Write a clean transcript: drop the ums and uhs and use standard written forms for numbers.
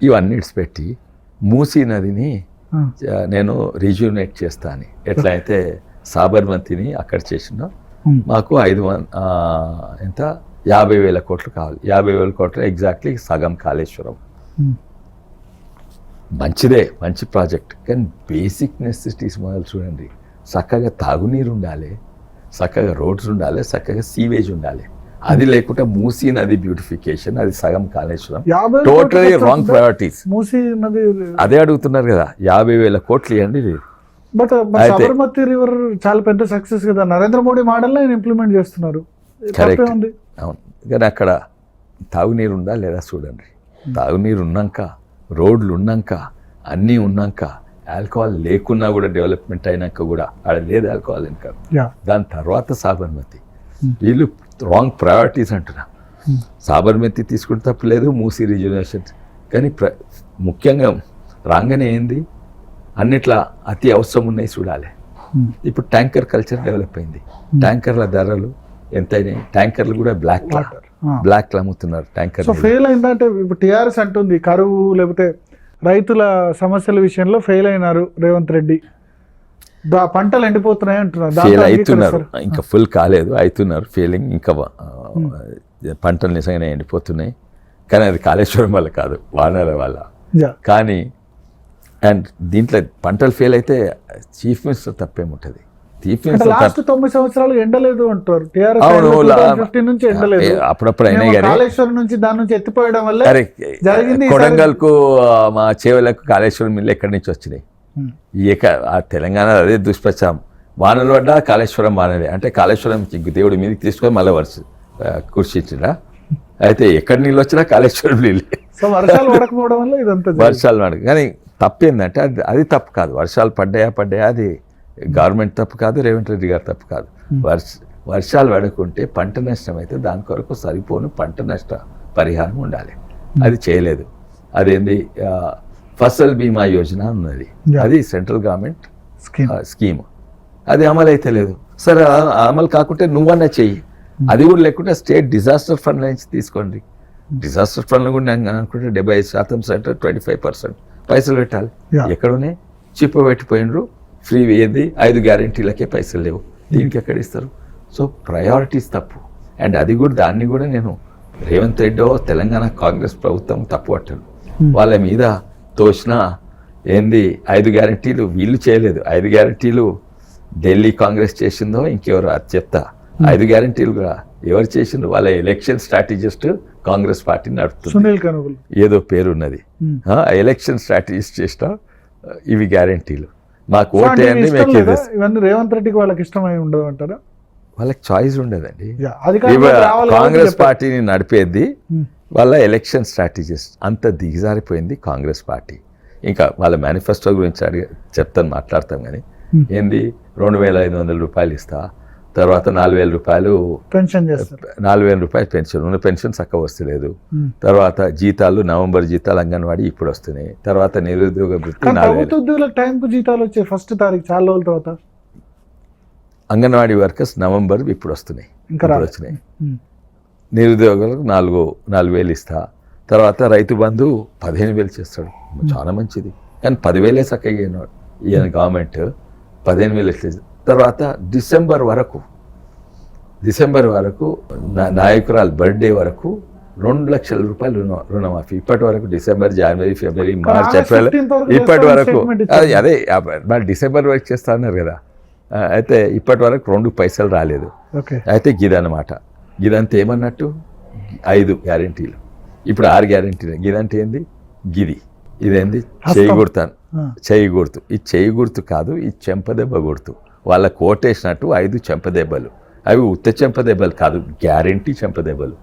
ఇవన్నీ ఇడిచిపెట్టి మూసీ నదిని నేను రిజ్యూనేట్ చేస్తాను. ఎట్లా అయితే సాబర్మతిని అక్కడ చేసినా మాకు 50,000 కోట్లు కావాలి. 50,000 కోట్లు ఎగ్జాక్ట్లీ సగం కాళేశ్వరం. మంచిదే, మంచి ప్రాజెక్ట్. కానీ బేసిక్ నెసెసిటీస్ మొదలు చూడండి. చక్కగా తాగునీరు ఉండాలి, చక్కగా రోడ్స్ ఉండాలి, చక్కగా సీవేజ్ ఉండాలి. అది లేకుండా మూసీ నది బ్యూటిఫికేషన్, అది సగం Kaleshwaram. Totally wrong priorities. Musi నది అదే అడుగుతున్నారు కదా, 50,000 కోట్లు ఇవ్వండి. బట్ సాబర్మతి రివర్ చాలా పెద్ద సక్సెస్ కదా, నరేంద్ర మోడీ మోడల్ ఇంప్లిమెంట్ చేస్తున్నారు. కరెక్ట్, అవును. కానీ అక్కడ తాగునీరు ఉందా లేదా చూడండి. తాగునీరు ఉన్నాక, రోడ్లు ఉన్నాక, అన్నీ ఉన్నాక, ఆల్కహాల్ లేకున్నా కూడా డెవలప్మెంట్ అయినాక కూడా ఆడ లేదు ఆల్కహాల్ ఇంకా. దాని తర్వాత సాబర్మతి. వీళ్ళు రాంగ్ ప్రయారిటీస్ అంటున్నా. సాబర్మతి తీసుకుంటే తప్పలేదు, మూసీ రిజర్వేషన్. కానీ ముఖ్యంగా రాగానే ఏంది, అన్నిట్లా అతి అవసరం ఉన్నాయి చూడాలి. ఇప్పుడు ట్యాంకర్ కల్చర్ డెవలప్ అయింది. ట్యాంకర్ల ధరలు ఎంతైనాయి. ట్యాంకర్లు కూడా బ్లాక్ అమ్ముతున్నారు ట్యాంకర్. సో ఫెయిల్ అయిందంటే ఇప్పుడు టీఆర్ఎస్ అంటుంది కరువు లేకపోతే రైతుల సమస్యల విషయంలో ఫెయిల్ అయినారు రేవంత్ రెడ్డి, పంటలు ఎండిపోతున్నాయి అంటున్నారు. ఫెయిల్ అవుతున్నారు, ఇంకా ఫుల్ కాలేదు, అవుతున్నారు ఫెయిలింగ్. ఇంకా పంటలు నిజంగానే ఎండిపోతున్నాయి. కానీ అది కాళేశ్వరం వల్ల కాదు, వానల వల్ల. కానీ అండ్ దీంట్లో పంటలు ఫెయిల్ అయితే చీఫ్ మినిస్టర్ తప్పేముంటుంది. చీఫ్ మినిస్టర్ 9 సంవత్సరాలు ఎండలేదు అంటారు. అప్పుడప్పుడు అయినా కాళేశ్వరం నుంచి దాని నుంచి ఎత్తిపోయడం వల్ల జరిగింది. కొడంగల్కు మా చేవలకు కాళేశ్వరం మిల్లు ఎక్కడి నుంచి వచ్చినాయి. ఆ తెలంగాణ అదే దుష్ప్రచారం. వానలు పడ్డా కాళేశ్వరం వానలే అంటే కాళేశ్వరం దేవుడి మీదకి తీసుకొని మళ్ళీ కూర్చిచ్చిరా. అయితే ఎక్కడి నీళ్ళు వచ్చినా కాళేశ్వరం నీళ్ళే. వర్షాలు పడక. కానీ తప్పేందంటే అది తప్పు కాదు. వర్షాలు పడ్డాయా అది గవర్నమెంట్ తప్పు కాదు, రేవంత్ రెడ్డి గారు తప్పు కాదు. వర్షాలు పడకుంటే పంట నష్టం అయితే దాని కొరకు సరిపోను పంట నష్ట పరిహారం ఉండాలి. అది చేయలేదు. అదేంది ఫసల్ బీమా యోజన ఉన్నది, అది సెంట్రల్ గవర్నమెంట్ స్కీమ్. అది అమలు అయితే లేదు. సరే అమలు కాకుంటే నువ్వన్నా చెయ్యి. అది కూడా లేకుంటే స్టేట్ డిజాస్టర్ ఫండ్ నుంచి తీసుకోండి. డిజాస్టర్ ఫండ్ కూడా నేను అనుకుంటే 75% సెంటర్ 25% పైసలు పెట్టాలి. ఎక్కడున్నాయి? చిప్ప పెట్టిపోయినరు. ఫ్రీ ఏది 5 గ్యారెంటీలకే పైసలు లేవు. దీనికి ఎక్కడ ఇస్తారు? సో ప్రయారిటీస్ తప్పు. అండ్ అది కూడా దాన్ని కూడా నేను రేవంత్ రెడ్డో తెలంగాణ కాంగ్రెస్ ప్రభుత్వం తప్పు పట్టాను. వాళ్ళ మీద తోసిన ఏంది 5 గ్యారెంటీలు వీళ్ళు చేయలేదు. 5 గ్యారెంటీలు ఢిల్లీ కాంగ్రెస్ చేసిందో ఇంకెవరు అది చెప్తా. 5 గ్యారెంటీలు ఎవరు చేసిండ్రు? వాళ్ళ ఎలక్షన్ స్ట్రాటజిస్ట్ కాంగ్రెస్ పార్టీ నడుపుతుంది, ఏదో పేరున్నది. ఎలక్షన్ స్ట్రాటజిస్ట్ చేసిన ఇవి గ్యారెంటీలు. మాకు ఓటేయండి. ఇవన్నీ రేవంత్ రెడ్డికి వాళ్ళకి ఇష్టమై ఉండదు అంటారా? వాళ్ళకి చాయిస్ ఉండదండి. కాంగ్రెస్ పార్టీని నడిపేది వాళ్ళ ఎలక్షన్ స్ట్రాటజిస్ట్. అంత దిగజారిపోయింది కాంగ్రెస్ పార్టీ. ఇంకా వాళ్ళ మేనిఫెస్టో గురించి చెప్తాను, మాట్లాడతాం. కానీ ఏంది 2,500 రూపాయలు ఇస్తా, తర్వాత 4,000 రూపాయలు పెన్షన్ చేస్తారు. 4,000 రూపాయలు పెన్షన్. ఉన్న పెన్షన్ చక్కగా వస్తలేదు. తర్వాత జీతాలు, నవంబర్ జీతాలు అంగన్వాడీ ఇప్పుడు వస్తున్నాయి. తర్వాత నిరుద్యోగ వృత్తి 4,000. టైంకు జీతాలు వచ్చాయి 1st తారీఖు చాలా రోజుల తర్వాత. అంగన్వాడీ వర్కర్స్ నవంబర్ ఇప్పుడు వస్తున్నాయి, వచ్చినాయి. నిరుద్యోగులకు 4,000 ఇస్తా. తర్వాత రైతు బంధు 15,000 చేస్తాడు, చాలా మంచిది. కానీ 10,000 చక్కగా ఈయన గవర్నమెంట్ 15,000. తర్వాత డిసెంబర్ వరకు నాయకురాలు బర్త్డే వరకు 2 లక్షల రూపాయలు రుణమాఫీ. ఇప్పటి వరకు డిసెంబర్, జనవరి, ఫిబ్రవరి, మార్చ్, ఏప్రిల్ ఇప్పటి వరకు అదే మరి డిసెంబర్ వరకు చేస్తా అన్నారు కదా. అయితే ఇప్పటి వరకు 2 పైసలు రాలేదు. అయితే గిదన్నమాట. గిదంతా ఏమన్నట్టు 5 గ్యారెంటీలు, ఇప్పుడు 6 గ్యారెంటీలు. గిదంటే ఏంది? ఇదేంది? చేయి గుర్తాను, చేయి గుర్తు. ఈ చేయి గుర్తు కాదు, ఈ చెంపదెబ్బ గుర్తు. వాళ్ళ కోటేసినట్టు 5 చెంపదెబ్బలు. అవి ఉత్త చెంపదెబ్బలు కాదు, గ్యారెంటీ చెంపదెబ్బలు.